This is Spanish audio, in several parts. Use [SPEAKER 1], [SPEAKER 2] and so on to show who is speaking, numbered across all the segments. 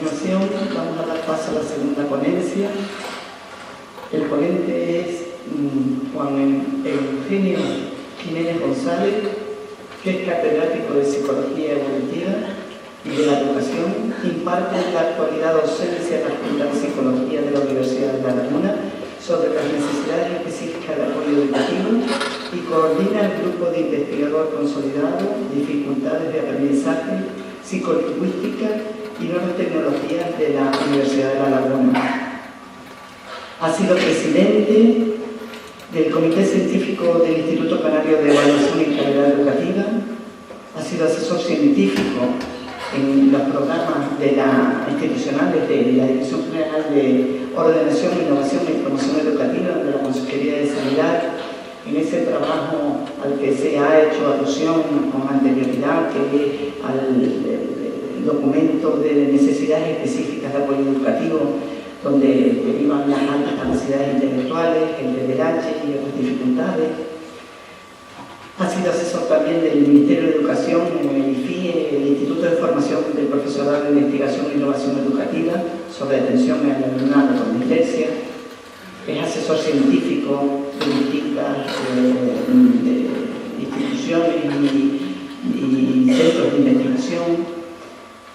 [SPEAKER 1] continuación vamos a dar paso a la segunda ponencia. El ponente es Juan Eugenio Jiménez González, que es catedrático de Psicología Evolutiva y de la Educación, imparte en la actualidad docencia en la Facultad de Psicología de la Universidad de La Laguna sobre las necesidades específicas de apoyo educativo y coordina el grupo de investigador consolidado, dificultades de aprendizaje, psicolingüística y nuevas tecnologías de la Universidad de La Laguna. Ha sido presidente del Comité Científico del Instituto Canario de Evaluación y Calidad Educativa, ha sido asesor científico en los programas institucionales de la Dirección General de Ordenación, Innovación y Promoción Educativa de la Consejería de Sanidad, en ese trabajo al que se ha hecho alusión con anterioridad, que es al documento de necesidades específicas de apoyo educativo, donde derivan las altas capacidades intelectuales, el DDH y otras dificultades. Ha sido asesor también del Ministerio de Educación en el IFIE, el Instituto de Formación del Profesorado de Investigación e Innovación Educativa, sobre atención al alumnado con dislexia. Es asesor científico de distintas instituciones y centros de investigación.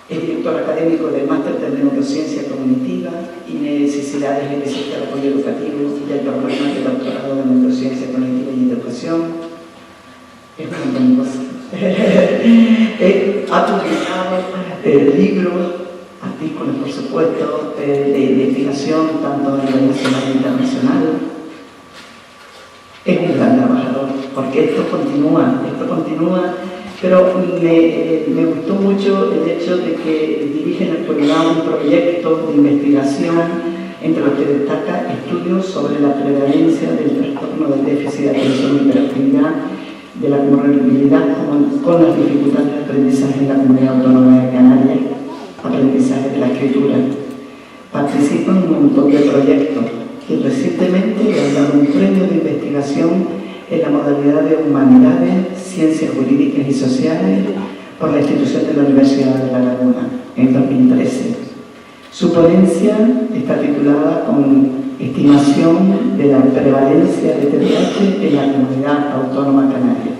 [SPEAKER 1] Es director académico del Máster de Neurociencia Cognitiva y Necesidades Específicas de Apoyo Educativo y del programa de doctorado de Neurociencia Cognitiva y Educación. Es un montón de cosas. Ha publicado libros, artículos, por supuesto, de investigación, tanto a nivel nacional e internacional. Es un gran trabajador, porque esto continúa, pero me gustó mucho el hecho de que dirige en la actualidad un proyecto de investigación entre los que destaca estudios sobre la prevalencia del trastorno del déficit de atención y hiperactividad, de la comorbilidad con las dificultades de aprendizaje en la Comunidad Autónoma de Canarias, aprendizaje de la escritura. Participa en un montón de proyectos y recientemente le han dado un premio de investigación en la modalidad de Humanidades, Ciencias Jurídicas y Sociales por la institución de la Universidad de La Laguna en 2013. Su ponencia está titulada con Estimación de la prevalencia de TDAH en la Comunidad Autónoma Canaria.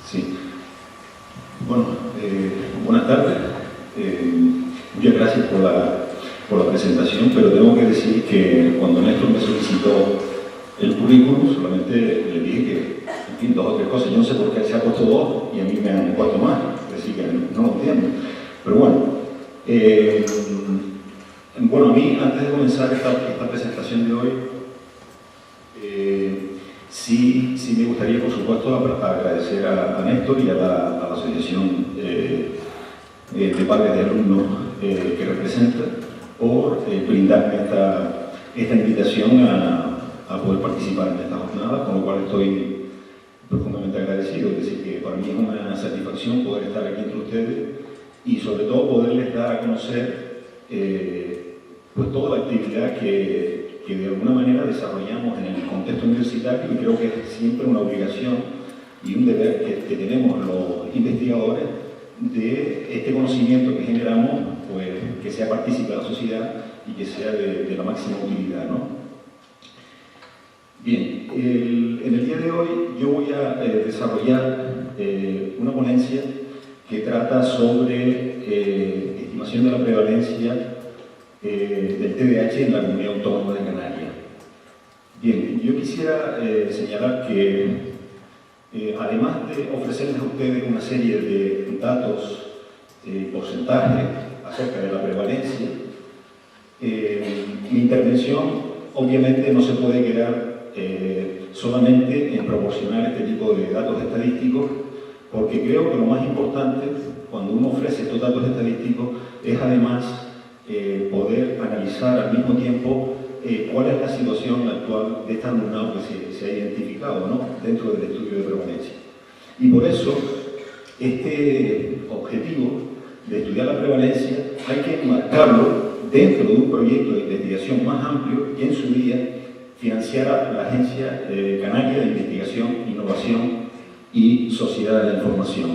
[SPEAKER 2] Sí. Bueno, buenas tardes. Muchas gracias por la presentación, pero tengo que decir que cuando Néstor me solicitó el currículum, solamente le dije que, en fin, 2 o 3 cosas. Yo no sé por qué se ha puesto 2 y a mí me han puesto más, así que no lo entiendo. Pero bueno, a mí, antes de comenzar esta presentación de hoy, sí me gustaría, por supuesto, agradecer a Néstor y a la Asociación de Padres de Alumnos que representa por brindarme esta invitación a poder participar en esta jornada, con lo cual estoy profundamente agradecido. Es decir, que para mí es una satisfacción poder estar aquí entre ustedes y sobre todo poderles dar a conocer pues toda la actividad que de alguna manera desarrollamos en el contexto universitario, y creo que es siempre una obligación y un deber que tenemos los investigadores de este conocimiento que generamos, pues, que sea partícipe de la sociedad y que sea de la máxima utilidad, ¿no? Bien, en el día de hoy yo voy a desarrollar una ponencia que trata sobre estimación de la prevalencia del TDAH en la Comunidad Autónoma de Canarias. Bien, yo quisiera señalar que además de ofrecerles a ustedes una serie de datos, porcentajes acerca de la prevalencia, mi intervención obviamente no se puede quedar solamente en proporcionar este tipo de datos estadísticos, porque creo que lo más importante cuando uno ofrece estos datos estadísticos es además poder analizar al mismo tiempo cuál es la situación actual de este alumnado que se ha identificado, ¿no?, dentro del estudio de prevalencia. Y por eso este objetivo de estudiar la prevalencia hay que enmarcarlo dentro de un proyecto de investigación más amplio que en su día financiara la Agencia Canaria de Investigación, Innovación y Sociedad de la Información.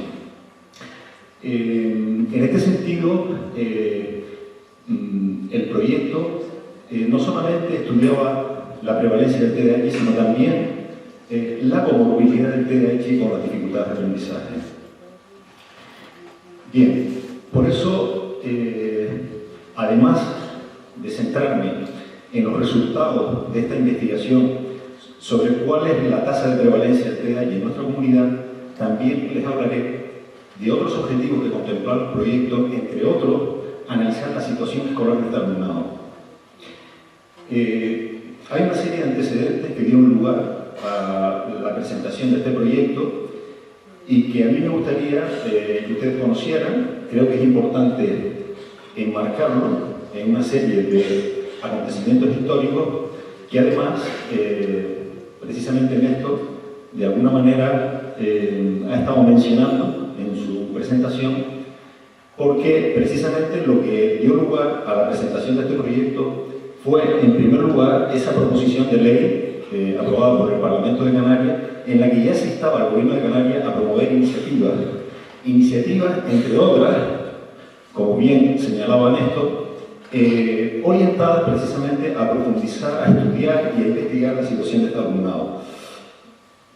[SPEAKER 2] En este sentido, el proyecto no solamente estudiaba la prevalencia del TDAH, sino también la comorbilidad del TDAH con las dificultades de aprendizaje. Bien, por eso, además de centrarme en los resultados de esta investigación sobre cuál es la tasa de prevalencia del TDAH en nuestra comunidad, también les hablaré de otros objetivos que contempla el proyecto, entre otros, analizar la situación escolar de este alumnado. Hay una serie de antecedentes que dieron lugar a la presentación de este proyecto y que a mí me gustaría que ustedes conocieran. Creo que es importante enmarcarlo en una serie de acontecimientos históricos que además, precisamente Néstor, de alguna manera ha estado mencionando en su presentación, porque precisamente lo que dio lugar a la presentación de este proyecto fue, en primer lugar, esa proposición de ley aprobada por el Parlamento de Canarias, en la que ya se instaba al Gobierno de Canarias a promover iniciativas, entre otras, como bien señalaba Néstor, orientadas precisamente a profundizar, a estudiar y a investigar la situación de este alumnado.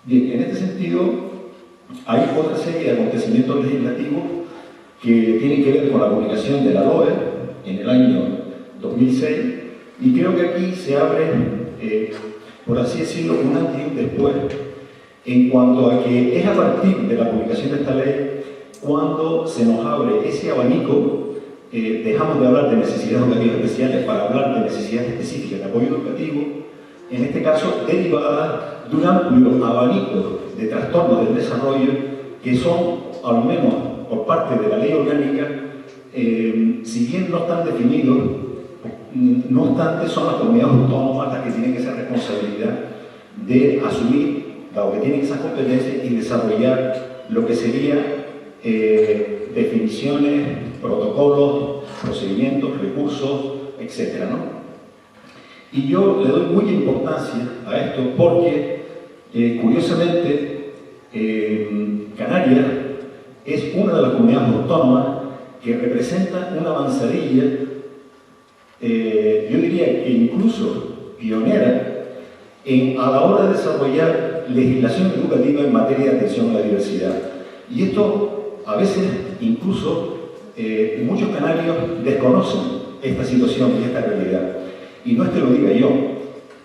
[SPEAKER 2] Bien, en este sentido, hay otra serie de acontecimientos legislativos que tienen que ver con la publicación de la LOE en el año 2006, y creo que aquí se abre, por así decirlo, un antes y un después, en cuanto a que es a partir de la publicación de esta ley cuando se nos abre ese abanico. Dejamos de hablar de necesidades educativas especiales para hablar de necesidades específicas de apoyo educativo, en este caso derivadas de un amplio abanico de trastornos del desarrollo que son, al menos por parte de la ley orgánica, si bien no están definidos, no obstante son las comunidades autónomas las que tienen esa responsabilidad de asumir, dado que tienen esas competencias, y desarrollar lo que sería definiciones, protocolos, procedimientos, recursos, etc., ¿no? Y yo le doy mucha importancia a esto porque, curiosamente, Canarias es una de las comunidades autónomas que representa una avanzadilla, yo diría que incluso pionera, a la hora de desarrollar legislación educativa en materia de atención a la diversidad. Y esto, a veces, incluso, muchos canarios desconocen esta situación y esta realidad. Y no es que lo diga yo,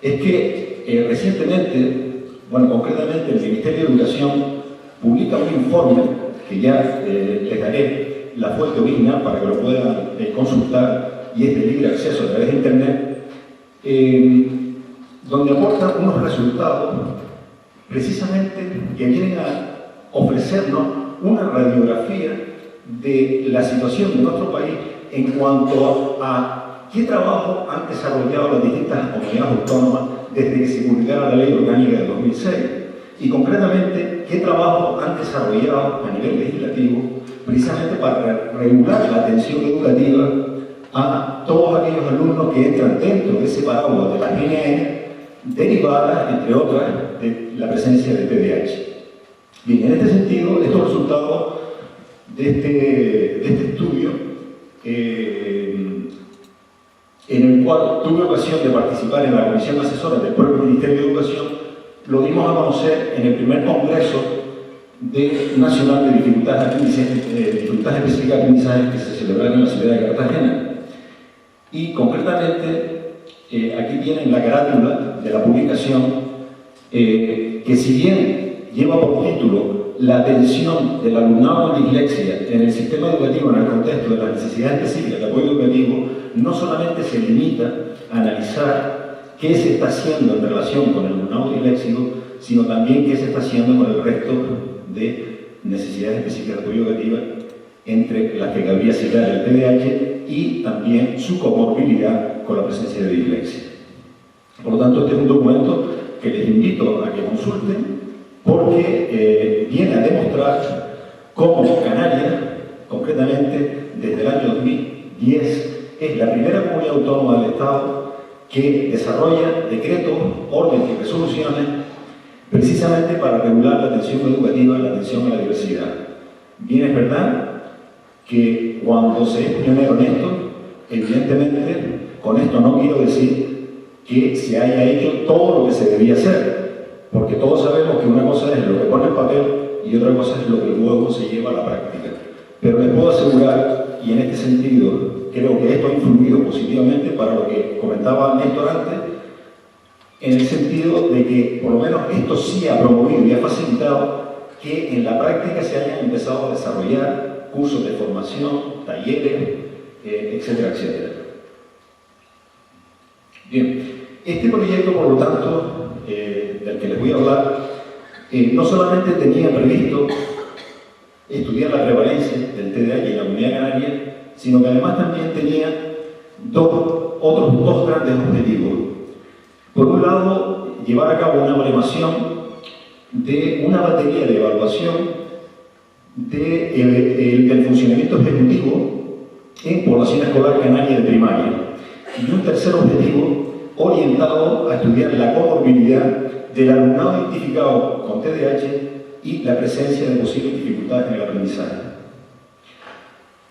[SPEAKER 2] es que recientemente, bueno, concretamente el Ministerio de Educación publica un informe que ya les daré la fuente original para que lo puedan consultar, y es de libre acceso a través de Internet, donde aporta unos resultados precisamente que vienen a ofrecernos una radiografía de la situación de nuestro país en cuanto a qué trabajo han desarrollado las distintas comunidades autónomas desde que se publicara la Ley Orgánica del 2006, y concretamente qué trabajo han desarrollado a nivel legislativo precisamente para regular la atención educativa a todos aquellos alumnos que entran dentro de ese paraguas de la NN, derivadas, entre otras, de la presencia de TDAH. Bien, en este sentido, estos resultados de este estudio, en el cual tuve ocasión de participar en la comisión asesora del propio Ministerio de Educación, lo dimos a conocer en el primer Congreso Nacional de Dificultades Específicas de Aprendizaje que se celebraron en la ciudad de Cartagena. Y concretamente, aquí tienen la carátula de la publicación, que si bien lleva por título la atención del alumnado con dislexia en el sistema educativo en el contexto de las necesidades específicas de apoyo educativo, no solamente se limita a analizar qué se está haciendo en relación con el alumnado disléxico, sino también qué se está haciendo con el resto de necesidades específicas de apoyo educativo, entre las que cabría citar el TDAH y también su comorbilidad con la presencia de dislexia. Por lo tanto, este es un documento que les invito a que consulten, porque viene a demostrar cómo Canarias, concretamente desde el año 2010, es la primera comunidad autónoma del Estado que desarrolla decretos, órdenes y resoluciones precisamente para regular la atención educativa, la atención a la diversidad. Bien, es verdad que cuando se es pionero en esto, evidentemente, con esto no quiero decir que se haya hecho todo lo que se debía hacer, porque todos sabemos que una cosa es lo que pone en papel y otra cosa es lo que luego se lleva a la práctica. Pero les puedo asegurar, y en este sentido creo que esto ha influido positivamente para lo que comentaba Néstor antes, en el sentido de que por lo menos esto sí ha promovido y ha facilitado que en la práctica se hayan empezado a desarrollar cursos de formación, talleres, etcétera, etcétera. Bien, este proyecto, por lo tanto, del que les voy a hablar, no solamente tenía previsto estudiar la prevalencia del TDAH en la Comunidad Canaria, sino que además también tenía otros dos grandes objetivos. Por un lado, llevar a cabo una evaluación de una batería de evaluación del funcionamiento ejecutivo en población escolar canaria de primaria. Y un tercer objetivo orientado a estudiar la comorbilidad del alumnado identificado con TDAH y la presencia de posibles dificultades en el aprendizaje.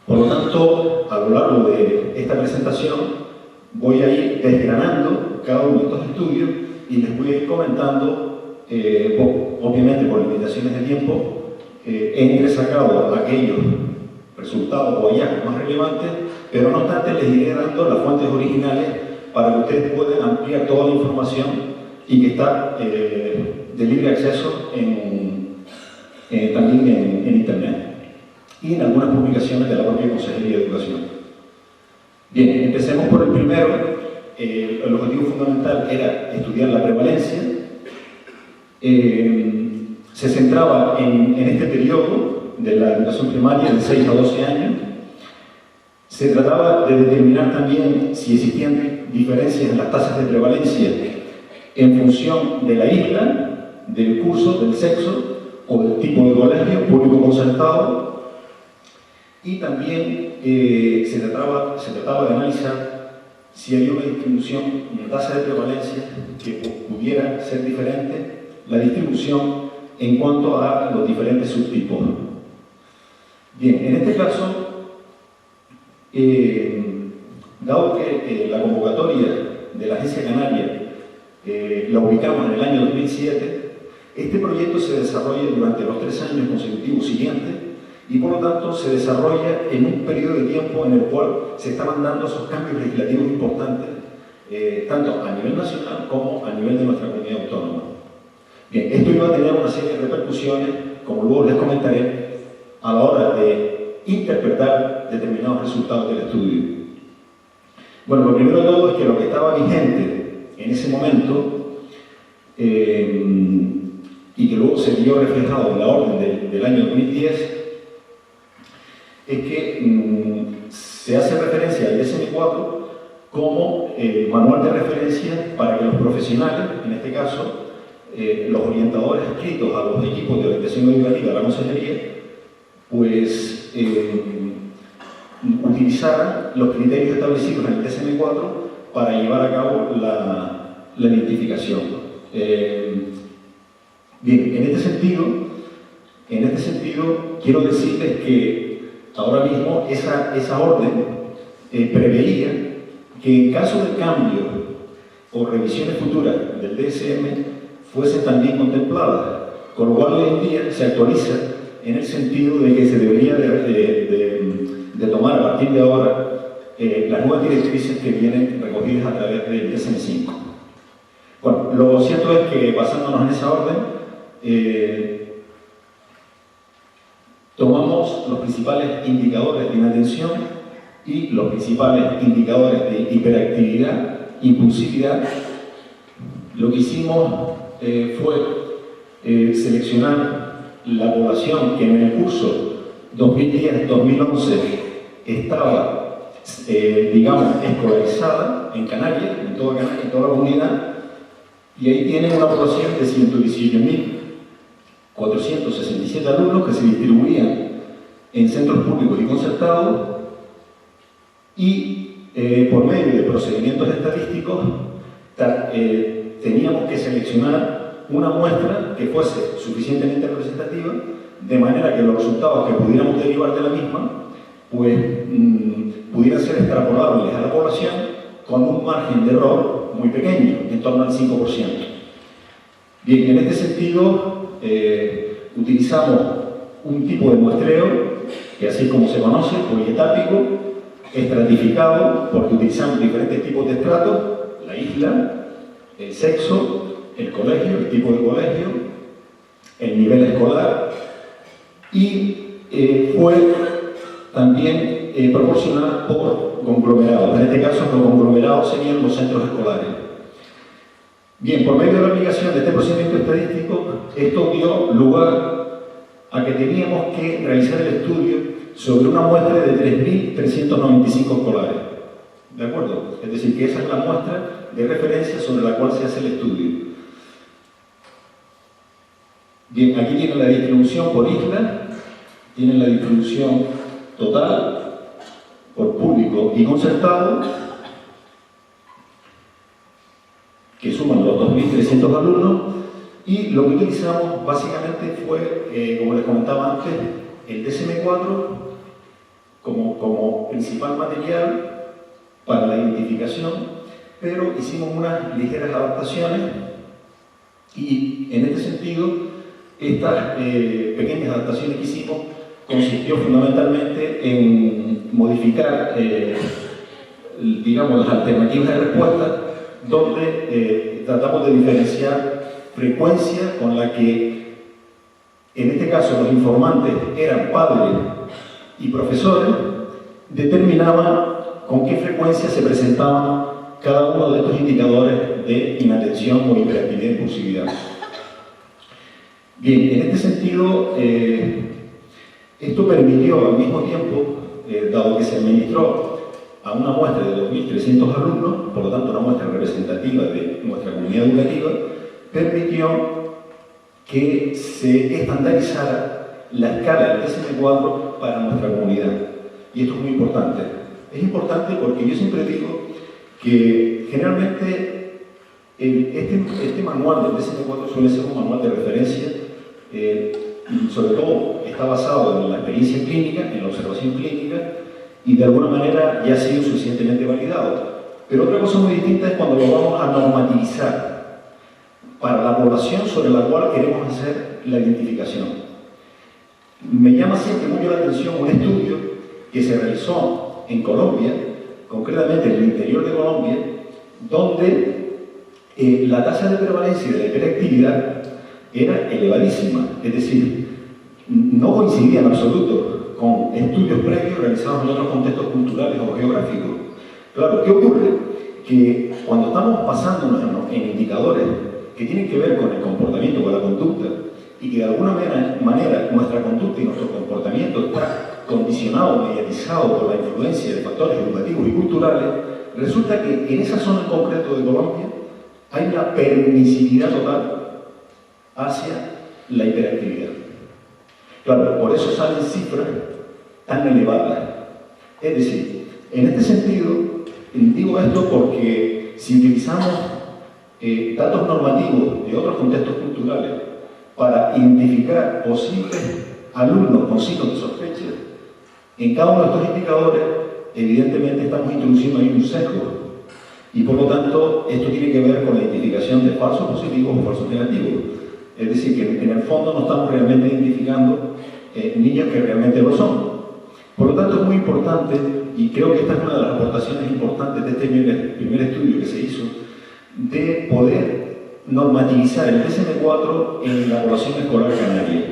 [SPEAKER 2] Por lo tanto, a lo largo de esta presentación voy a ir desgranando cada uno de estos estudios y les voy a ir comentando, obviamente por limitaciones de tiempo, he entresacado aquellos resultados o hallazgos más relevantes, pero no obstante les iré dando las fuentes originales para que ustedes puedan ampliar toda la información y que está de libre acceso también en Internet y en algunas publicaciones de la propia Consejería de Educación. Bien, empecemos por el primero. El objetivo fundamental era estudiar la prevalencia. Se centraba en este periodo de la educación primaria de 6 a 12 años. Se trataba de determinar también si existían diferencias en las tasas de prevalencia en función de la isla, del curso, del sexo o del tipo de colegio público concertado, y también se trataba de analizar si había una distribución, una tasa de prevalencia que pudiera ser diferente, la distribución en cuanto a los diferentes subtipos. Bien, en este caso, dado que la convocatoria de la Agencia Canaria la ubicamos en el año 2007, este proyecto se desarrolla durante los 3 años consecutivos siguientes y por lo tanto se desarrolla en un periodo de tiempo en el cual se estaban dando esos cambios legislativos importantes, tanto a nivel nacional como a nivel de nuestra comunidad autónoma. Bien, esto iba a tener una serie de repercusiones, como luego les comentaré, a la hora de interpretar determinados resultados del estudio. Bueno, lo primero de todo es que lo que estaba vigente en ese momento y que luego se vio reflejado en la orden del año 2010 es que se hace referencia al DSM-4 como manual de referencia para que los profesionales, en este caso los orientadores adscritos a los equipos de orientación educativa de la Consejería, pues utilizaran los criterios establecidos en el DSM-4 para llevar a cabo la identificación. Bien, en este sentido quiero decirles que ahora mismo esa orden preveía que en caso de cambio o revisiones futuras del DSM fuesen también contempladas, con lo cual hoy en día se actualiza en el sentido de que se debería de tomar a partir de ahora las nuevas directrices que vienen recogidas a través del DSM-5. Bueno, lo cierto es que basándonos en esa orden, tomamos los principales indicadores de inatención y los principales indicadores de hiperactividad, impulsividad. Lo que hicimos fue seleccionar la población que en el curso 2010-2011 estaba, digamos, escolarizada en Canarias, en toda Canarias, en toda la comunidad, y ahí tienen una población de 118.467 alumnos que se distribuían en centros públicos y concertados, y por medio de procedimientos estadísticos teníamos que seleccionar una muestra que fuese suficientemente representativa, de manera que los resultados que pudiéramos derivar de la misma pues pudieran ser extrapolables a la población con un margen de error muy pequeño, en torno al 5%. Bien, en este sentido utilizamos un tipo de muestreo que, así como se conoce, polietápico, estratificado, porque utilizamos diferentes tipos de estratos: la isla, el sexo, el colegio, el tipo de colegio, el nivel escolar, y fue también proporcionada por conglomerados. En este caso, los conglomerados serían los centros escolares. Bien, por medio de la aplicación de este procedimiento estadístico, esto dio lugar a que teníamos que realizar el estudio sobre una muestra de 3.395 escolares. ¿De acuerdo? Es decir, que esa es la muestra de referencia sobre la cual se hace el estudio. Bien, aquí tienen la distribución por isla, tienen la distribución total por público y concertado, que suman los 2.300 alumnos, y lo que utilizamos básicamente fue, como les comentaba antes, el DSM-4 como principal material para la identificación, pero hicimos unas ligeras adaptaciones, y en este sentido estas pequeñas adaptaciones que hicimos consistió fundamentalmente en modificar digamos, las alternativas de respuesta, donde tratamos de diferenciar frecuencia con la que, en este caso, los informantes eran padres y profesores, determinaban con qué frecuencia se presentaban cada uno de estos indicadores de inatención o hiperactividad e impulsividad. Bien, en este sentido, esto permitió al mismo tiempo, dado que se administró a una muestra de 2.300 alumnos, por lo tanto una muestra representativa de nuestra comunidad educativa, permitió que se estandarizara la escala del DSM-4 para nuestra comunidad. Y esto es muy importante. Es importante porque yo siempre digo que generalmente este manual del DSM-4 suele ser un manual de referencia, sobre todo está basado en la experiencia clínica, en la observación clínica, y de alguna manera ya ha sido suficientemente validado. Pero otra cosa muy distinta es cuando lo vamos a normativizar para la población sobre la cual queremos hacer la identificación. Me llama siempre mucho la atención un estudio que se realizó en Colombia, concretamente en el interior de Colombia, donde la tasa de prevalencia de la hiperactividad era elevadísima, es decir, no coincidía en absoluto con estudios previos realizados en otros contextos culturales o geográficos. Claro, ¿qué ocurre? Que cuando estamos basándonos en indicadores que tienen que ver con el comportamiento, con la conducta, y que de alguna manera nuestra conducta y nuestro comportamiento está condicionado, mediatizado por la influencia de factores educativos y culturales, resulta que en esa zona en concreto de Colombia hay una permisividad total hacia la hiperactividad. Claro, por eso salen cifras tan elevadas. Es decir, en este sentido, digo esto porque si utilizamos datos normativos de otros contextos culturales para identificar posibles alumnos con signos de sospecha, En cada uno de estos indicadores, evidentemente, estamos introduciendo ahí un sesgo. Y por lo tanto, esto tiene que ver con la identificación de falsos positivos o falsos negativos. Es decir, que en el fondo no estamos realmente identificando niños que realmente lo son. Por lo tanto, es muy importante, y creo que esta es una de las aportaciones importantes de este primer estudio que se hizo, de poder normativizar el DSM-4 en la población escolar canaria.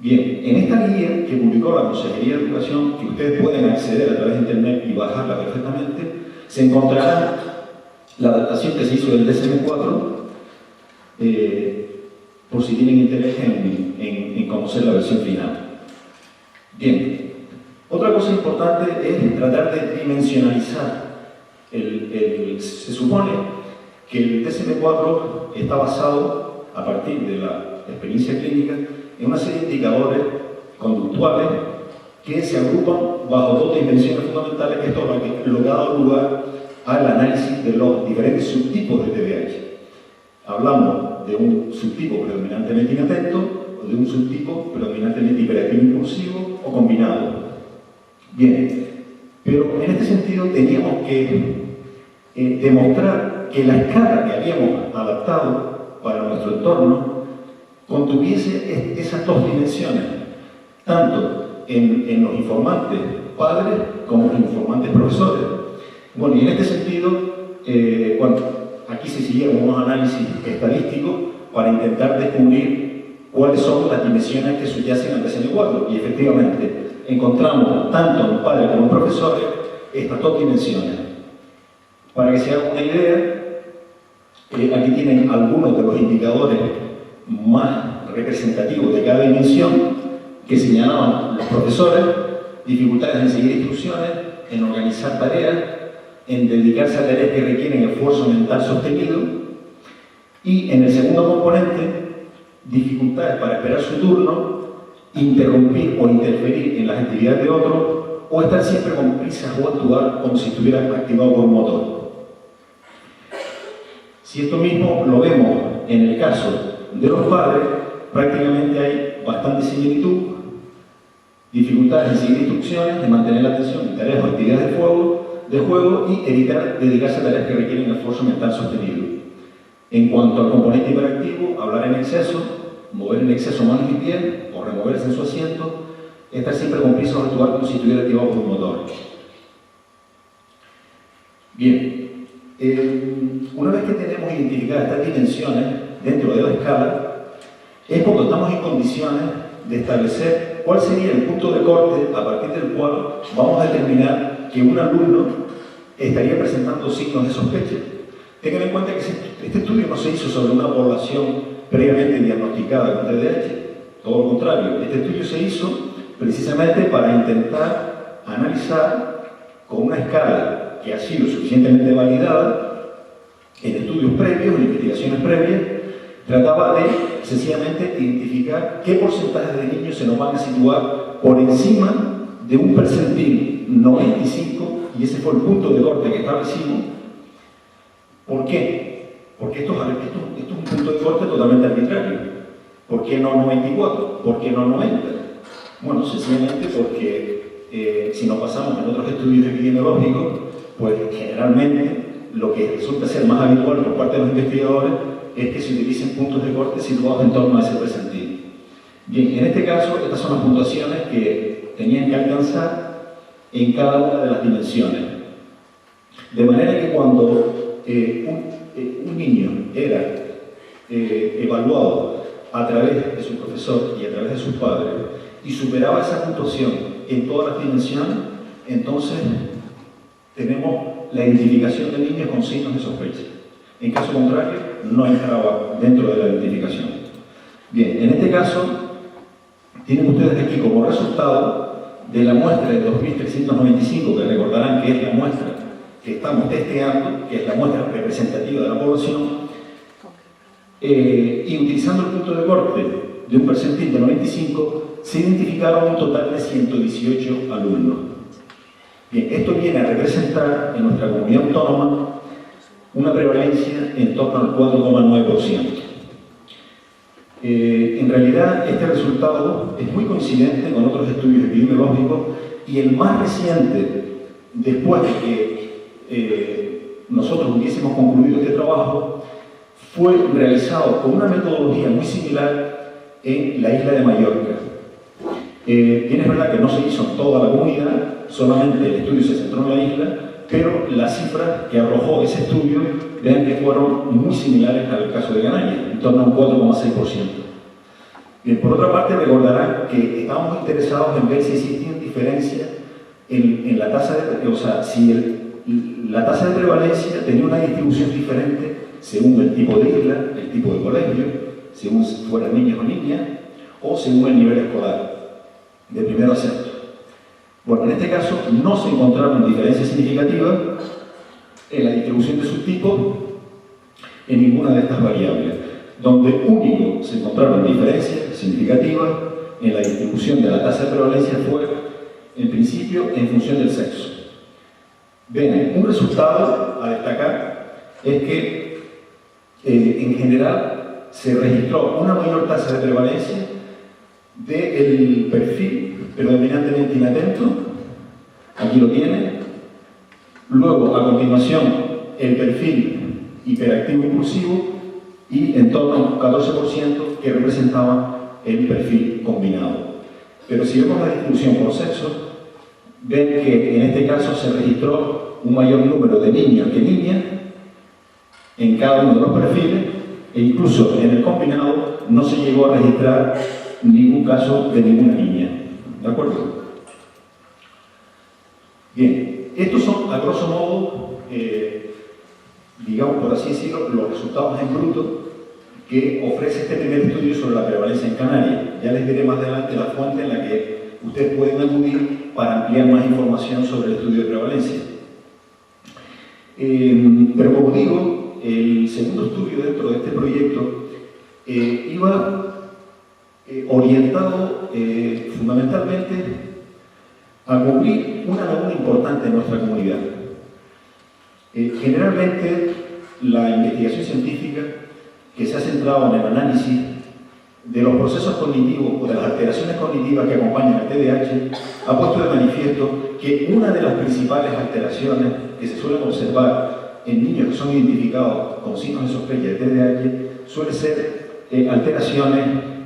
[SPEAKER 2] Bien, en esta guía que publicó la Consejería de Educación, que ustedes pueden acceder a través de internet y bajarla perfectamente, se encontrará la adaptación que se hizo del DSM-4, por si tienen interés en conocer la versión final. Bien, otra cosa importante es tratar de dimensionalizar. Se supone que el DSM-4 está basado, a partir de la experiencia clínica, en una serie de indicadores conductuales que se agrupan bajo dos dimensiones fundamentales, que esto es lo que ha dado lugar al análisis de los diferentes subtipos de TDAH. Hablamos de un subtipo predominantemente inatento o de un subtipo predominantemente hiperactivo impulsivo o combinado. Bien, pero en este sentido teníamos que demostrar que la escala que habíamos adaptado para nuestro entorno contuviese esas dos dimensiones, tanto en los informantes padres como en los informantes profesores. Bueno, y en este sentido, aquí se siguieron unos análisis estadísticos para intentar descubrir cuáles son las dimensiones que subyacen al DSM-4, y efectivamente encontramos tanto en padres como en profesores estas dos dimensiones. Para que se hagan una idea, aquí tienen algunos de los indicadores más representativos de cada dimensión que señalaban los profesores: dificultades en seguir instrucciones, en organizar tareas, en dedicarse a tareas que requieren esfuerzo mental sostenido, y en el segundo componente, dificultades para esperar su turno, interrumpir o interferir en las actividades de otros, o estar siempre con prisas o actuar como si estuviera activado por un motor. Si esto mismo lo vemos en el caso de los padres, prácticamente hay bastante similitud: dificultades en seguir instrucciones, de mantener la atención en tareas o actividades de juego y evitar dedicarse a tareas que requieren esfuerzo mental sostenido. En cuanto al componente hiperactivo, hablar en exceso, mover en exceso manos y pies o removerse en su asiento, estar siempre con prisas o actuar como si estuviera activado por un motor. Bien. Una vez que tenemos identificadas estas dimensiones dentro de la escala, es cuando estamos en condiciones de establecer cuál sería el punto de corte a partir del cual vamos a determinar que un alumno estaría presentando signos de sospecha. Tengan en cuenta que este estudio no se hizo sobre una población previamente diagnosticada con TDAH, todo lo contrario. Este estudio se hizo precisamente para intentar analizar con una escala que ha sido suficientemente validada en estudios previos, en investigaciones previas. Trataba de sencillamente identificar qué porcentaje de niños se nos van a situar por encima de un percentil 95, y ese fue el punto de corte que establecimos. ¿Por qué? Porque esto es un punto de corte totalmente arbitrario. ¿Por qué no 94? ¿Por qué no 90? Bueno, sencillamente porque si nos pasamos en otros estudios epidemiológicos, pues generalmente lo que resulta ser más habitual por parte de los investigadores es que se utilicen puntos de corte situados en torno a ese percentil. Bien, en este caso, estas son las puntuaciones que tenían que alcanzar en cada una de las dimensiones. De manera que cuando un niño era evaluado a través de su profesor y a través de sus padres y superaba esa puntuación en todas las dimensiones, entonces tenemos la identificación de niños con signos de sospecha. En caso contrario, no entraba dentro de la identificación. Bien, en este caso, tienen ustedes aquí como resultado de la muestra de 2.395, que recordarán que es la muestra que estamos testeando, que es la muestra representativa de la población, y utilizando el punto de corte de un percentil de 95, se identificaron un total de 118 alumnos. Bien, esto viene a representar en nuestra comunidad autónoma una prevalencia en torno al 4,9%. En realidad, este resultado es muy coincidente con otros estudios epidemiológicos y el más reciente, después de que nosotros hubiésemos concluido este trabajo, fue realizado con una metodología muy similar en la isla de Mallorca. Bien, es verdad que no se hizo en toda la comunidad, solamente el estudio se centró en la isla, pero las cifras que arrojó ese estudio, vean que fueron muy similares al caso de Canarias, en torno a un 4,6%. Bien, por otra parte, recordarán que estábamos interesados en ver si existían diferencias en la tasa de, o sea, si la tasa de prevalencia tenía una distribución diferente según el tipo de isla, el tipo de colegio, según si fueran niños o niñas, o según el nivel escolar, de primero a sexto. Bueno, en este caso no se encontraron diferencias significativas en la distribución de subtipos en ninguna de estas variables. Donde único se encontraron diferencias significativas en la distribución de la tasa de prevalencia fue, en principio, en función del sexo. Bien, un resultado a destacar es que, en general, se registró una mayor tasa de prevalencia del perfil predominantemente inatento, aquí lo tienen, luego, a continuación, el perfil hiperactivo impulsivo, y en torno a un 14% que representaba el perfil combinado. Pero si vemos la distribución por sexo, ven que en este caso se registró un mayor número de niños que niñas en cada uno de los perfiles, e incluso en el combinado no se llegó a registrar ningún caso de ninguna niña. ¿De acuerdo? Bien, estos son, a grosso modo, digamos, por así decirlo, los resultados en bruto que ofrece este primer estudio sobre la prevalencia en Canarias. Ya les diré más adelante la fuente en la que ustedes pueden acudir para ampliar más información sobre el estudio de prevalencia. Pero como digo, el segundo estudio dentro de este proyecto iba orientado fundamentalmente a cubrir una laguna importante en nuestra comunidad. Generalmente, la investigación científica que se ha centrado en el análisis de los procesos cognitivos o de las alteraciones cognitivas que acompañan al TDAH ha puesto de manifiesto que una de las principales alteraciones que se suelen observar en niños que son identificados con signos de sospecha de TDAH suele ser alteraciones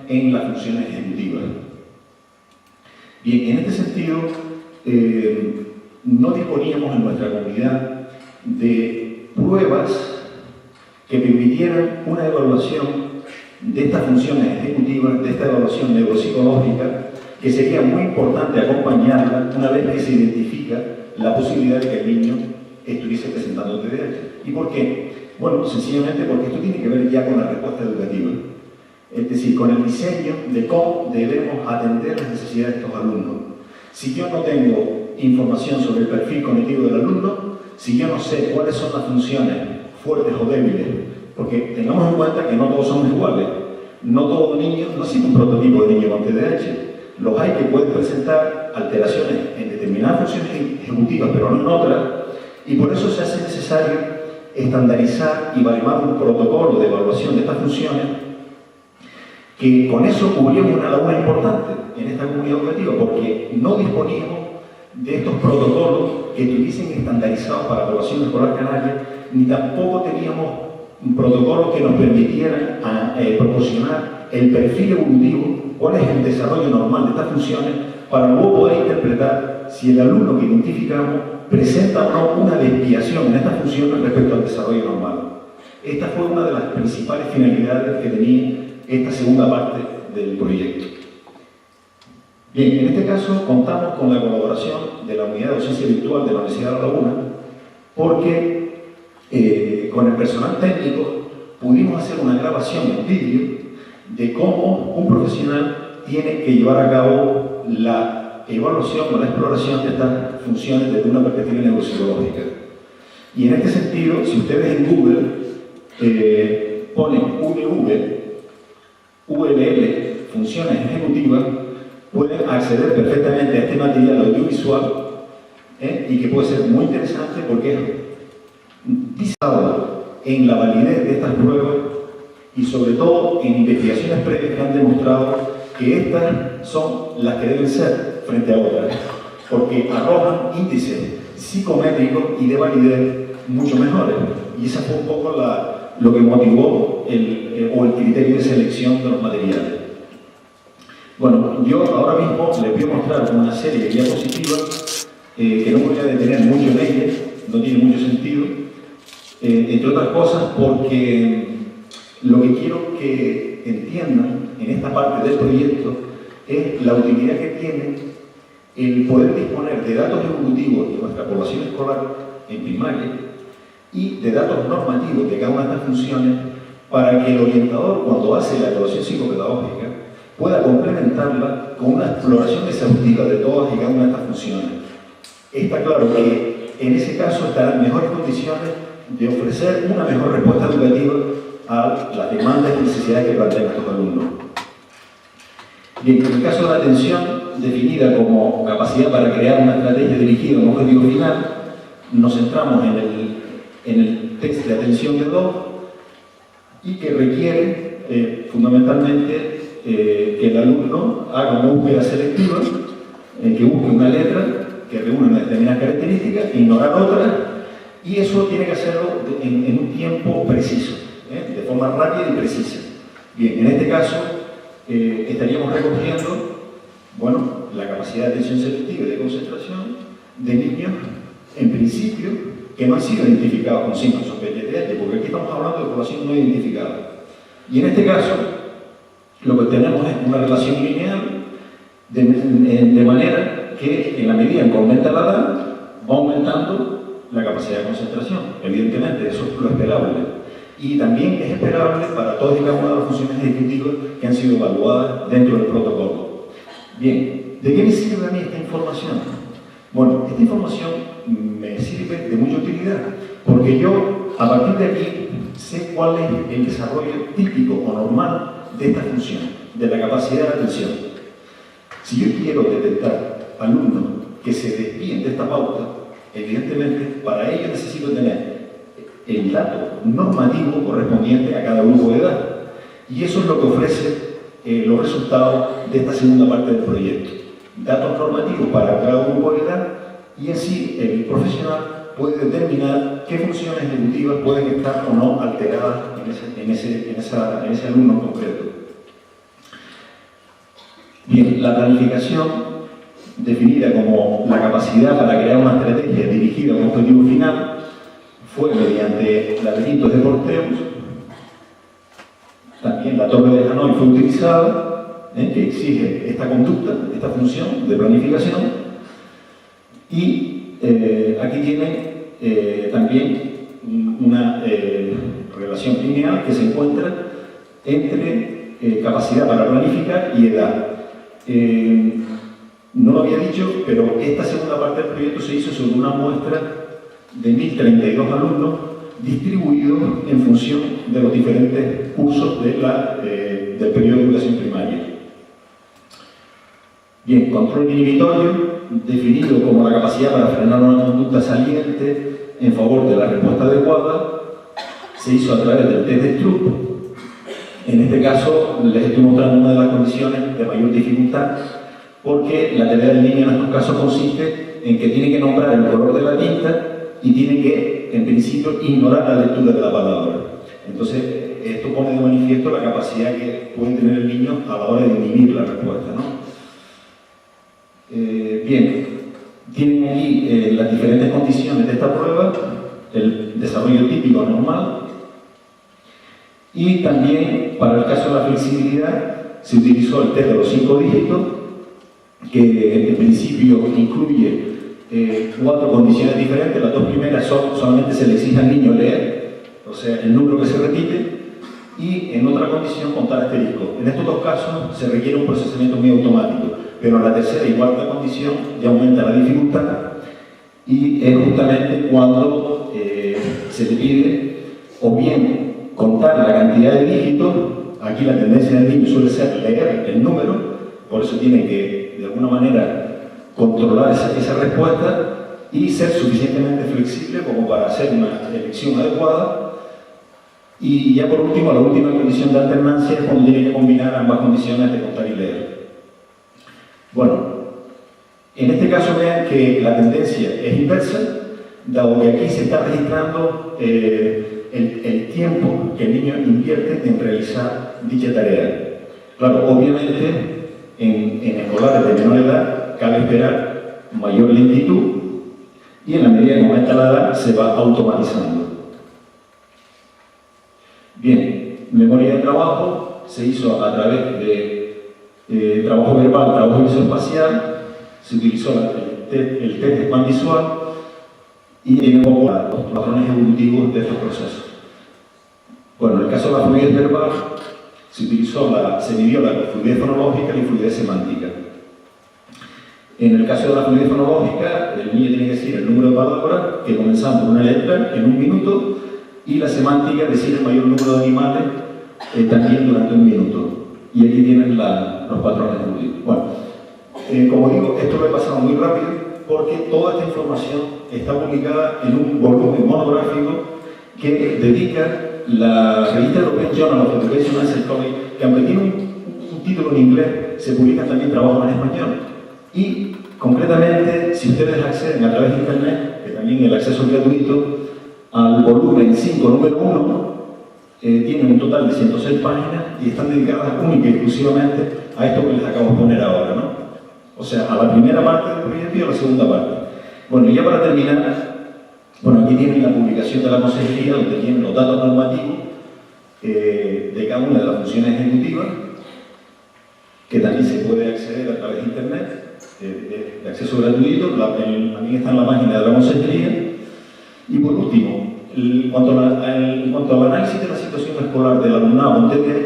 [SPEAKER 2] en las funciones ejecutivas. Bien, en este sentido, no disponíamos en nuestra comunidad de pruebas que permitieran una evaluación de estas funciones ejecutivas, de esta evaluación neuropsicológica, que sería muy importante acompañarla una vez que se identifica la posibilidad de que el niño estuviese presentando TDAH. ¿Y por qué? Bueno, sencillamente porque esto tiene que ver ya con la respuesta educativa. Es decir, con el diseño de cómo debemos atender las necesidades de estos alumnos. Si yo no tengo información sobre el perfil cognitivo del alumno, si yo no sé cuáles son las funciones fuertes o débiles, porque tengamos en cuenta que no todos somos iguales, no todo niño, no existe un prototipo de niño con TDAH, los hay que pueden presentar alteraciones en determinadas funciones ejecutivas, pero no en otras, y por eso se hace necesario estandarizar y validar un protocolo de evaluación de estas funciones, que con eso cubrimos una laguna importante en esta comunidad educativa, porque no disponíamos de estos protocolos que estuviesen estandarizados para la población escolar canaria, ni tampoco teníamos un protocolo que nos permitiera proporcionar el perfil evolutivo, cuál es el desarrollo normal de estas funciones, para luego poder interpretar si el alumno que identificamos presenta o no una desviación en estas funciones respecto al desarrollo normal. Esta fue una de las principales finalidades que tenía esta segunda parte del proyecto. Bien, en este caso contamos con la colaboración de la Unidad de Docencia Virtual de la Universidad de La Laguna, porque con el personal técnico pudimos hacer una grabación en vídeo de cómo un profesional tiene que llevar a cabo la evaluación o la exploración de estas funciones desde una perspectiva neuropsicológica. Y en este sentido, si ustedes en Google ponen ULL, funciones ejecutivas, pueden acceder perfectamente a este material audiovisual y que puede ser muy interesante porque es basado en la validez de estas pruebas y sobre todo en investigaciones previas que han demostrado que estas son las que deben ser frente a otras. porque arrojan índices psicométricos y de validez mucho mejores. Y esa fue un poco lo que motivó el criterio de selección de los materiales. Bueno, yo ahora mismo les voy a mostrar una serie de diapositivas que no voy a detener mucho en ellas, no tiene mucho sentido, entre otras cosas porque lo que quiero que entiendan en esta parte del proyecto es la utilidad que tiene el poder disponer de datos evolutivos de nuestra población escolar en primaria y de datos normativos de cada una de estas funciones para que el orientador, cuando hace la evaluación psicopedagógica, pueda complementarla con una exploración exhaustiva de todas y cada una de estas funciones. Está claro que en ese caso estará en mejores condiciones de ofrecer una mejor respuesta educativa a las demandas y necesidades que plantean estos alumnos. Bien, en el caso de la atención, definida como capacidad para crear una estrategia dirigida a un objetivo final, nos centramos en el test de atención de 2 y que requiere fundamentalmente que el alumno haga una búsqueda selectiva, que busque una letra que reúne unas determinadas características, ignorar otras, y eso tiene que hacerlo en un tiempo preciso, de forma rápida y precisa. Bien, en este caso estaríamos recogiendo, bueno, la capacidad de atención selectiva y de concentración de niños, en principio, que no han sido identificados con signos sospechosos de ETE, porque aquí estamos hablando de población no identificada. Y en este caso, lo que tenemos es una relación lineal de manera que, en la medida en que aumenta la edad, va aumentando la capacidad de concentración. Evidentemente, eso es lo esperable. Y también es esperable para todas y cada una de las funciones ejecutivas que han sido evaluadas dentro del protocolo. Bien, ¿de qué me sirve a mí esta información? Bueno, esta información me sirve de mucha utilidad, porque yo, a partir de aquí, sé cuál es el desarrollo típico o normal de esta función, de la capacidad de atención. Si yo quiero detectar alumnos que se desvíen de esta pauta, evidentemente, para ello necesito tener el dato normativo correspondiente a cada grupo de edad. Y eso es lo que ofrece los resultados de esta segunda parte del proyecto. Datos normativos para cada grupo de edad y así el profesional puede determinar qué funciones ejecutivas pueden estar o no alteradas en ese alumno en concreto. Bien, la planificación, definida como la capacidad para crear una estrategia dirigida a un objetivo final, fue mediante laberintos de Porteus. También la torre de Hanoi fue utilizada, que exige esta conducta, esta función de planificación. Y aquí tienen también una relación lineal que se encuentra entre capacidad para planificar y edad. No lo había dicho, pero esta segunda parte del proyecto se hizo sobre una muestra de 1032 alumnos distribuidos en función de los diferentes cursos del periodo de educación primaria. Bien, control inhibitorio, definido como la capacidad para frenar una conducta saliente en favor de la respuesta adecuada, se hizo a través del test de Stroop. En este caso, les estoy mostrando una de las condiciones de mayor dificultad, porque la tarea del niño en estos casos consiste en que tiene que nombrar el color de la tinta y tiene que, en principio, ignorar la lectura de la palabra. Entonces, esto pone de manifiesto la capacidad que puede tener el niño a la hora de inhibir la respuesta, ¿no? Bien, tienen aquí las diferentes condiciones de esta prueba, el desarrollo típico normal, y también, para el caso de la flexibilidad, se utilizó el test de los 5 dígitos, que en principio incluye 4 condiciones diferentes. Las 2 primeras solamente se le exige al niño leer, o sea, el número que se repite, y en otra condición contar asterisco. En estos 2 casos se requiere un procesamiento muy automático, pero en la tercera y cuarta condición ya aumenta la dificultad, y es justamente cuando se le pide o bien contar la cantidad de dígitos. Aquí la tendencia del niño suele ser leer el número, por eso tiene que de alguna manera controlar esa respuesta y ser suficientemente flexible como para hacer una elección adecuada. Y ya por último, la última condición de alternancia es cuando tiene que combinar ambas condiciones de contar y leer. Bueno, En este caso vean que la tendencia es inversa, dado que aquí se está registrando el tiempo que el niño invierte en realizar dicha tarea. Claro, obviamente en escolares de menor edad cabe esperar mayor lentitud y en la medida que aumenta la edad se va automatizando. Bien, memoria de trabajo se hizo a través de trabajo verbal, trabajo visoespacial, se utilizó el test de span visual y tenemos los patrones evolutivos de estos procesos. Bueno, en el caso de la fluidez verbal, se midió la fluidez fonológica y fluidez semántica. En el caso de la fluidez fonológica, el niño tiene que decir el número de palabras que comenzamos por una letra en un minuto, y la semántica decir el mayor número de animales también durante un minuto. Y aquí tienen los patrones evolutivos. Bueno, como digo, esto lo he pasado muy rápido porque toda esta información está publicada en un volumen monográfico que dedica la revista European Journal of Education and Psychology, que aunque tiene un título en inglés, se publican también trabajos en español. Y concretamente, si ustedes acceden a través de internet, que también el acceso es gratuito, al volumen 5, número 1, tienen un total de 106 páginas y están dedicadas única y exclusivamente a esto que les acabo de poner ahora, ¿no? O sea, a la primera parte del proyecto y a la segunda parte. Bueno, y ya para terminar, bueno, aquí tienen la publicación de la consejería, donde tienen los datos normativos de cada una de las funciones ejecutivas, que también se puede acceder a través de internet, de acceso gratuito. También está en la página de la consejería. Y por último, en cuanto al análisis de la situación escolar del alumnado en TDAH,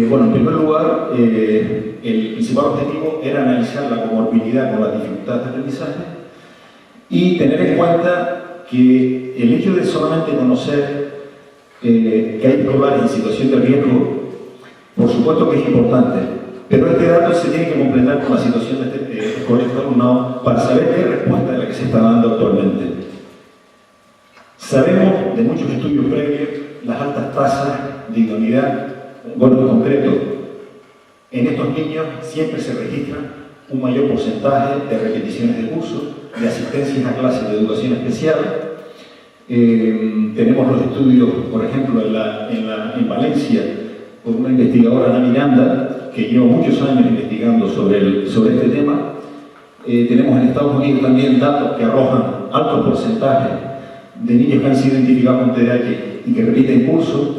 [SPEAKER 2] bueno, en primer lugar, el principal objetivo era analizar la comorbilidad con las dificultades de aprendizaje y tener en cuenta que el hecho de solamente conocer que hay escolares en situación de riesgo, por supuesto que es importante, pero este dato se tiene que completar con la situación de este escolar alumnado para saber qué respuesta es la que se está dando actualmente. Sabemos de muchos estudios previos las altas tasas de idoneidad. Bueno, en concreto, en estos niños siempre se registra un mayor porcentaje de repeticiones de cursos, de asistencias a clases de educación especial. Tenemos los estudios, por ejemplo, en Valencia, por una investigadora, Ana Miranda, que lleva muchos años investigando sobre este tema. Tenemos en Estados Unidos también datos que arrojan altos porcentajes de niños que han sido identificados con TDAH y que repiten cursos,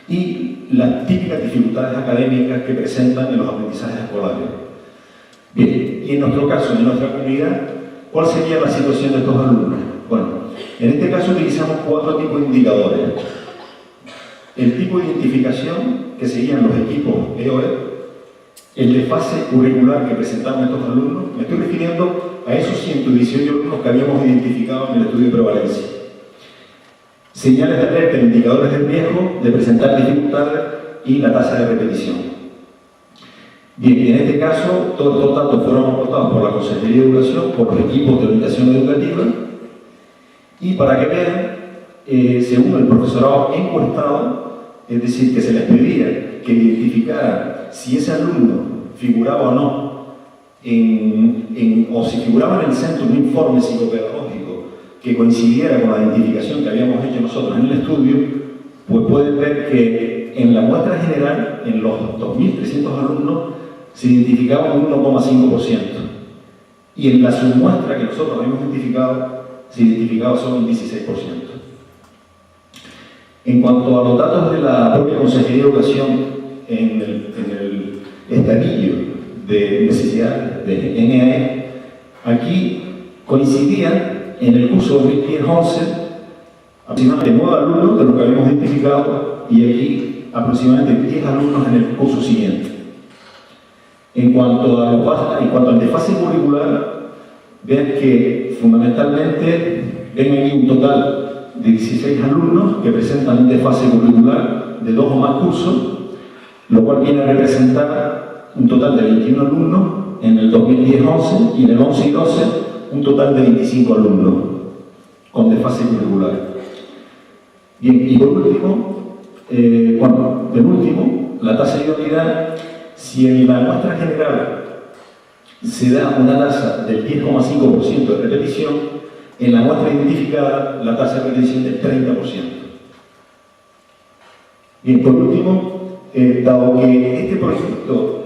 [SPEAKER 2] y las típicas dificultades académicas que presentan en los aprendizajes escolares. Bien, y en nuestro caso, en nuestra comunidad, ¿cuál sería la situación de estos alumnos? Bueno, en este caso utilizamos 4 tipos de indicadores. El tipo de identificación, que serían los equipos EOE, el desfase curricular que presentaban estos alumnos, me estoy refiriendo a esos 118 alumnos que habíamos identificado en el estudio de prevalencia. Señales de alerta, indicadores de riesgo de presentar dificultades y la tasa de repetición. Bien, en este caso, todos estos datos fueron aportados por la Consejería de Educación, por los equipos de orientación educativa, y para que vean, según el profesorado encuestado, es decir, que se les pedía que identificaran si ese alumno figuraba o no, o si figuraba en el centro un informe psicopedagógico que coincidiera con la identificación que habíamos hecho nosotros en el estudio, pues pueden ver que en la muestra general, en los 2.300 alumnos, se identificaba un 1,5%. Y en la submuestra que nosotros habíamos identificado, se identificaba solo un 16%. En cuanto a los datos de la propia Consejería de Educación en el estadillo de necesidad de NAE, aquí coincidían en el curso 2010-11 aproximadamente 9 alumnos de los que habíamos identificado, y aquí aproximadamente 10 alumnos en el curso siguiente. En cuanto al desfase curricular, vean que fundamentalmente ven aquí un total de 16 alumnos que presentan un desfase curricular de 2 o más cursos, lo cual viene a representar un total de 21 alumnos en el 2010-11, y en el 11 y 12 un total de 25 alumnos con desfase curricular. Bien, y por último, penúltimo, la tasa de idoneidad. Si en la muestra general se da una tasa del 10,5% de repetición, en la muestra identificada la tasa de repetición del 30%. Bien, por último, dado que este proyecto,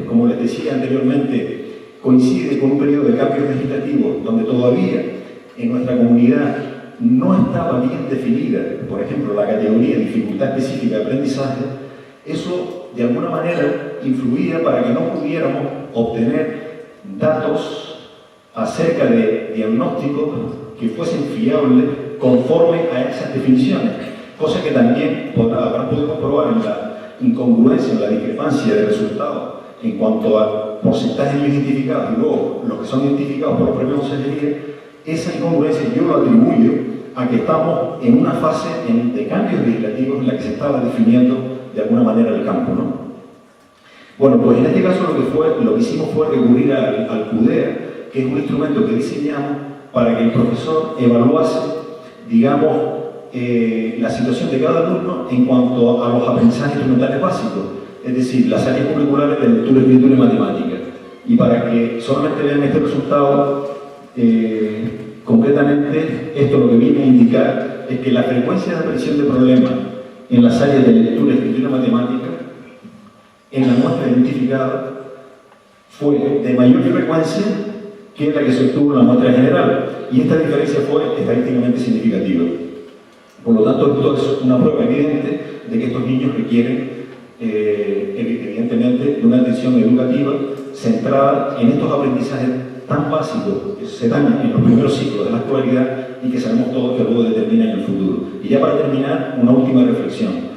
[SPEAKER 2] como les decía anteriormente, coincide con un periodo de cambios legislativos donde todavía en nuestra comunidad no estaba bien definida, por ejemplo, la categoría de dificultad específica de aprendizaje, eso de alguna manera influía para que no pudiéramos obtener datos acerca de diagnósticos que fuesen fiables conforme a esas definiciones, cosa que también habrán podido comprobar en la incongruencia, en la discrepancia de resultados en cuanto a porcentajes identificados y luego los que son identificados por la propia consejería. Esa incongruencia yo lo atribuyo a que estamos en una fase de cambios legislativos en la que se estaba definiendo de alguna manera el campo, ¿no? Bueno, pues en este caso lo que hicimos fue recurrir al CUDEA, que es un instrumento que diseñamos para que el profesor evaluase, digamos, la situación de cada alumno en cuanto a los aprendizajes instrumentales básicos, es decir, las áreas curriculares de lectura, escritura y matemática. Y para que solamente vean este resultado, concretamente, esto lo que viene a indicar es que la frecuencia de aparición de problemas en las áreas de lectura, escritura y matemática, en la muestra identificada, fue de mayor frecuencia que la que se obtuvo en la muestra general. Y esta diferencia fue estadísticamente significativa. Por lo tanto, esto es una prueba evidente de que estos niños requieren, evidentemente, de una atención educativa centrada en estos aprendizajes tan básicos que se dan en los primeros ciclos de la escolaridad y que sabemos todos que luego determinan el futuro. Y ya para terminar, una última reflexión.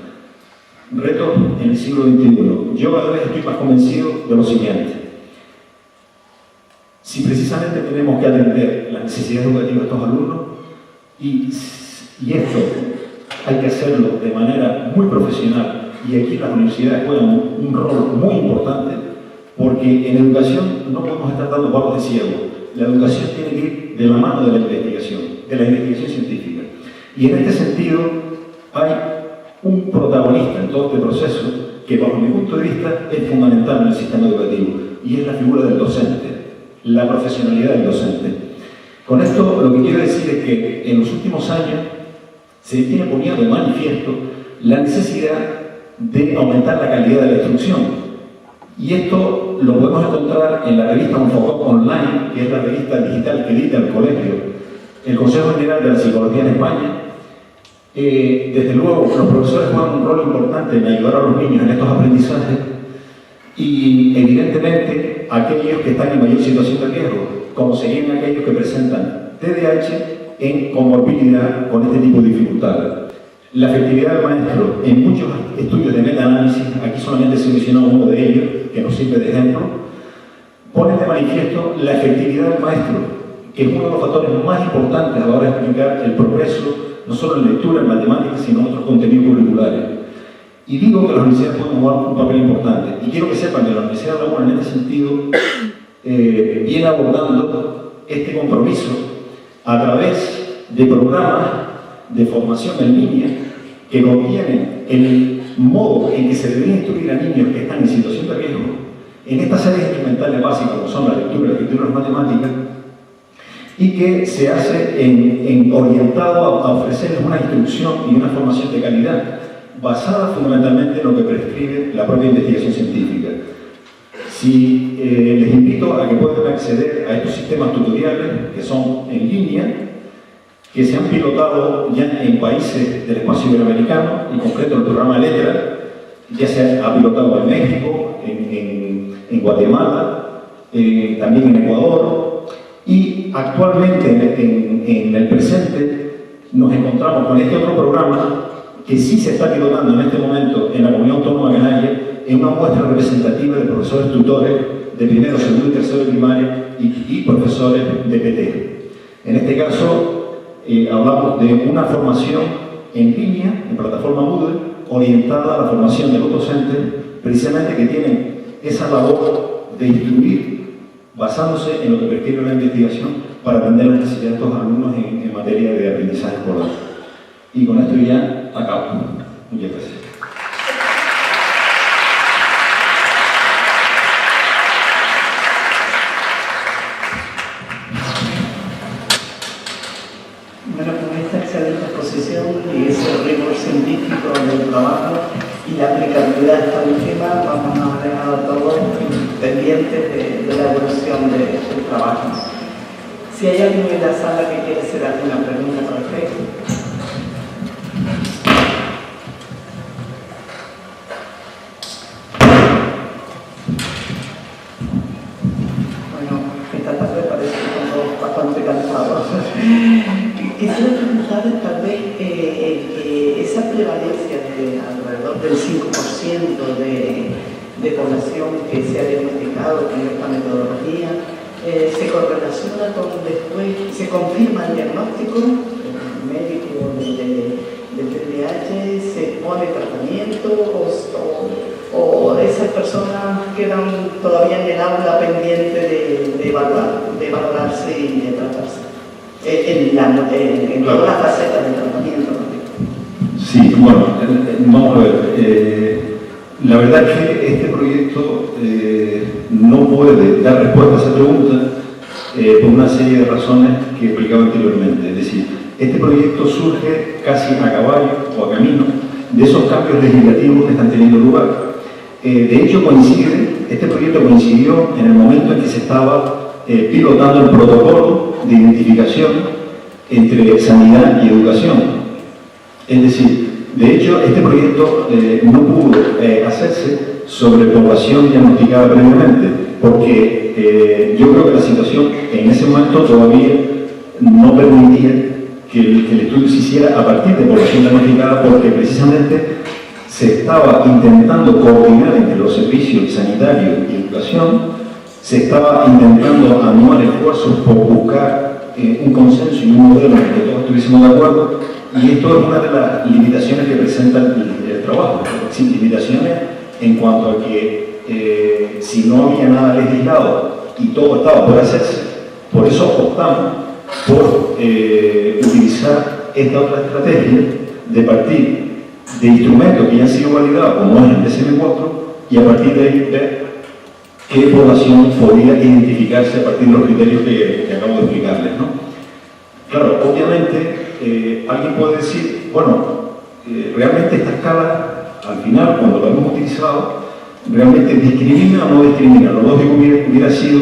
[SPEAKER 2] Retos en el siglo XXI. Yo cada vez estoy más convencido de lo siguiente. Si precisamente tenemos que atender las necesidades educativas de estos alumnos, y esto hay que hacerlo de manera muy profesional, y aquí las universidades juegan un rol muy importante, porque en educación no podemos estar dando palos de ciego. La educación tiene que ir de la mano de la investigación científica. Y en este sentido hay un protagonista en todo este proceso que, bajo mi punto de vista, es fundamental en el sistema educativo, y es la figura del docente, la profesionalidad del docente. Con esto lo que quiero decir es que en los últimos años se viene poniendo de manifiesto la necesidad de aumentar la calidad de la instrucción. Y esto lo podemos encontrar en la revista Unfococ Online, que es la revista digital que edita el colegio, el Consejo General de la Psicología en España. Desde luego, los profesores juegan un rol importante en ayudar a los niños en estos aprendizajes y, evidentemente, aquellos que están en mayor situación de riesgo, como serían aquellos que presentan TDAH en comorbilidad con este tipo de dificultades. La efectividad del maestro en muchos estudios de metaanálisis, aquí solamente se menciona uno de ellos, que nos sirve de ejemplo, pone de manifiesto la efectividad del maestro, que es uno de los factores más importantes a la hora de explicar el progreso, no solo en lectura, en matemáticas, sino en otros contenidos curriculares. Y digo que las universidades pueden jugar un papel importante. Y quiero que sepan que la Universidad de Laguna, en este sentido, viene abordando este compromiso a través de programas de formación en línea que contienen el modo en que se deben instruir a niños que están en situación de riesgo en estas áreas instrumentales básicas, como son la lectura, la escritura y las matemáticas, y que se hace orientado a ofrecerles una instrucción y una formación de calidad basada fundamentalmente en lo que prescribe la propia investigación científica. Si les invito a que puedan acceder a estos sistemas tutoriales que son en línea, que se han pilotado ya en países del espacio iberoamericano, en concreto el programa Letra, ya se ha pilotado en México, en Guatemala, también en Ecuador, y actualmente en el presente nos encontramos con este otro programa que sí se está pilotando en este momento en la Comunidad Autónoma Canaria en una muestra representativa de profesores tutores de primero, segundo y tercero de primaria y profesores de PT. En este caso, hablamos de una formación en línea, en plataforma Moodle, orientada a la formación de los docentes, precisamente que tienen esa labor de instruir basándose en lo que prescribe la investigación para atender las necesidades de estos alumnos en materia de aprendizaje escolar. Y con esto ya acabo. Muchas gracias.
[SPEAKER 1] del trabajo y la aplicabilidad de esta última, vamos a dejar a todos pendientes de la evolución del trabajo. Si hay alguien en la sala que quiere hacer alguna pregunta al respecto. Bastante cansados. Quisiera preguntar tal vez esa prevalencia de alrededor del 5% de población que se ha diagnosticado con esta metodología se correlaciona con después, se confirma el diagnóstico médico del TDAH, se pone tratamiento o esas personas quedan todavía en el aula pendiente de valorarse y de tratarse en todas las facetas del tratamiento.
[SPEAKER 2] Sí, bueno, vamos a ver. La verdad es que este proyecto no puede dar respuesta a esa pregunta por una serie de razones que he explicado anteriormente. Es decir, este proyecto surge casi a caballo o a camino de esos cambios legislativos que están teniendo lugar. De hecho, este proyecto coincidió en el momento en que se estaba pilotando el protocolo de identificación entre sanidad y educación. Es decir, de hecho, este proyecto no pudo hacerse sobre población diagnosticada previamente, porque yo creo que la situación en ese momento todavía no permitía que el estudio se hiciera a partir de población diagnosticada, porque precisamente se estaba intentando coordinar entre los servicios sanitarios y educación, se estaba intentando anuar esfuerzos por buscar un consenso y un modelo en el que todos estuviésemos de acuerdo, y esto es una de las limitaciones que presenta el trabajo. Sin limitaciones en cuanto a que si no había nada legislado y todo estaba por hacerse, por eso optamos por utilizar esta otra estrategia de partir de instrumentos que ya han sido validados, como es el DSM-4, y a partir de ahí ver qué población podría identificarse a partir de los criterios que acabo de explicarles, ¿no? Claro, obviamente alguien puede decir, bueno, realmente esta escala, al final, cuando lo hemos utilizado, realmente discrimina o no discrimina. Lo lógico hubiera sido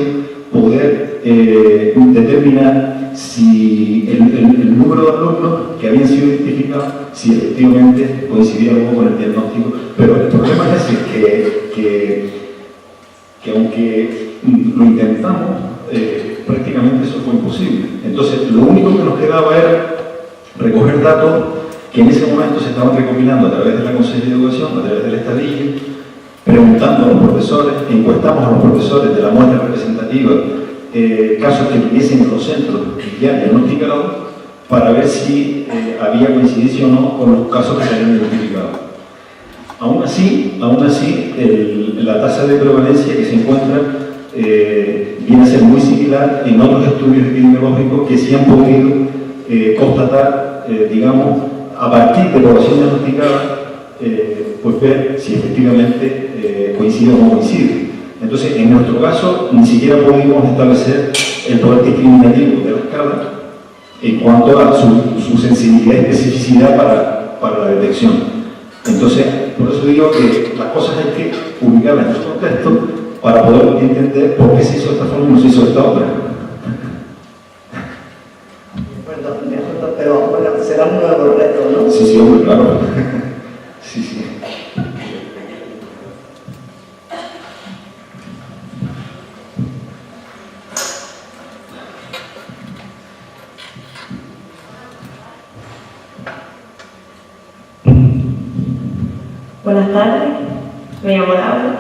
[SPEAKER 2] poder determinar si el número de alumnos que habían sido identificados, si efectivamente coincidía algo con el diagnóstico. Pero el problema es ese, que aunque lo intentamos, prácticamente eso fue imposible. Entonces, lo único que nos quedaba era recoger datos que en ese momento se estaban recopilando a través de la Consejería de Educación, a través del estadillo, preguntando a los profesores, encuestamos a los profesores de la muestra representativa casos que tuviesen en los centros ya diagnosticados, para ver si había coincidencia o no con los casos que se habían identificado. Aún así, la tasa de prevalencia que se encuentra viene a ser muy similar en otros estudios epidemiológicos que sí han podido constatar, digamos, a partir de población diagnosticada, pues ver si efectivamente coincide o no coincide. Entonces, en nuestro caso, ni siquiera pudimos establecer el poder discriminativo de la escala en cuanto a su sensibilidad y especificidad para la detección. Entonces, por eso digo que las cosas hay que ubicarlas en su contexto para poder entender por qué se hizo de esta forma y no se hizo de esta otra.
[SPEAKER 1] Pero bueno, será un nuevo reto, ¿no?
[SPEAKER 2] Sí, hombre, claro. Sí.
[SPEAKER 3] Buenas tardes, me llamo Laura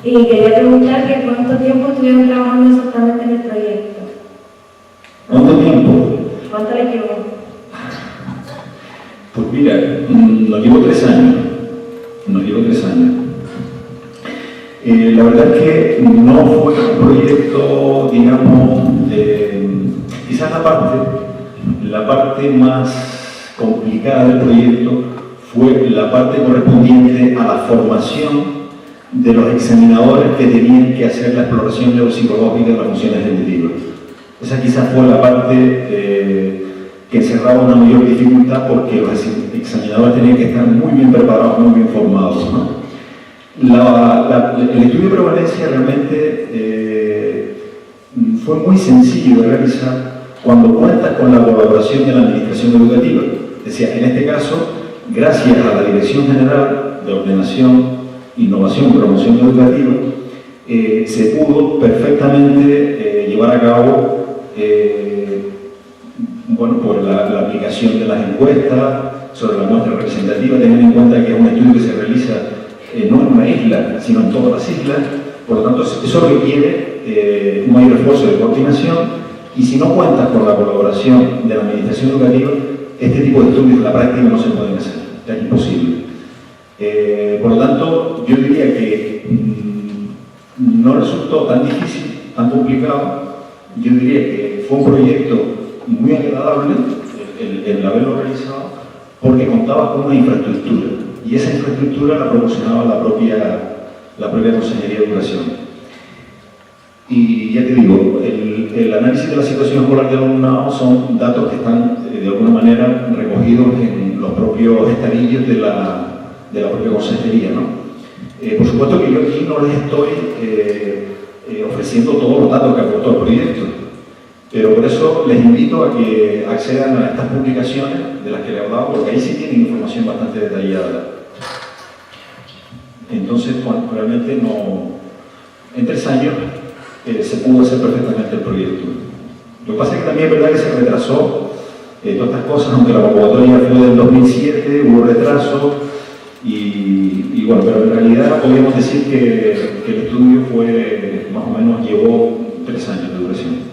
[SPEAKER 3] y quería preguntar que cuánto tiempo estuvieron trabajando exactamente en el proyecto.
[SPEAKER 2] ¿Cuánto tiempo?
[SPEAKER 3] ¿Cuánto le llevó?
[SPEAKER 2] Pues mira, nos llevó 3 años. La verdad es que no fue un proyecto, digamos, quizás la parte más complicada del proyecto fue la parte correspondiente a la formación de los examinadores que tenían que hacer la exploración neuropsicológica de las funciones ejecutivas. Esa quizás fue la parte que encerraba una mayor dificultad porque los examinadores tenían que estar muy bien preparados, muy bien formados, ¿no? El estudio de prevalencia realmente fue muy sencillo de realizar cuando cuentas con la colaboración de la Administración Educativa. Es decir, en este caso, gracias a la Dirección General de Ordenación, Innovación y Promoción Educativa, se pudo perfectamente llevar a cabo por la aplicación de las encuestas sobre la muestra representativa, teniendo en cuenta que es un estudio que se realiza no en una isla, sino en todas las islas. Por lo tanto, eso requiere un mayor esfuerzo de coordinación, y si no cuentas con la colaboración de la Administración Educativa, este tipo de estudios en la práctica no se pueden hacer, es imposible. Por lo tanto, yo diría que no resultó tan difícil, tan complicado. Yo diría que fue un proyecto muy agradable el haberlo realizado, porque contaba con una infraestructura, y esa infraestructura la proporcionaba la propia Consejería de Educación. Y ya te digo, el análisis de la situación escolar del alumnado son datos que están de alguna manera recogidos en los propios estadillos de la propia consejería, ¿no? Por supuesto que yo aquí no les estoy ofreciendo todos los datos que aportó el proyecto, pero por eso les invito a que accedan a estas publicaciones de las que les he hablado, porque ahí sí tienen información bastante detallada. Entonces, bueno, realmente no, en 3 años se pudo hacer perfectamente el proyecto. Lo que pasa es que también es verdad que se retrasó todas estas cosas, aunque la convocatoria fue del 2007, hubo retraso, y bueno, pero en realidad podríamos decir que el estudio fue, más o menos, llevó 3 años de duración.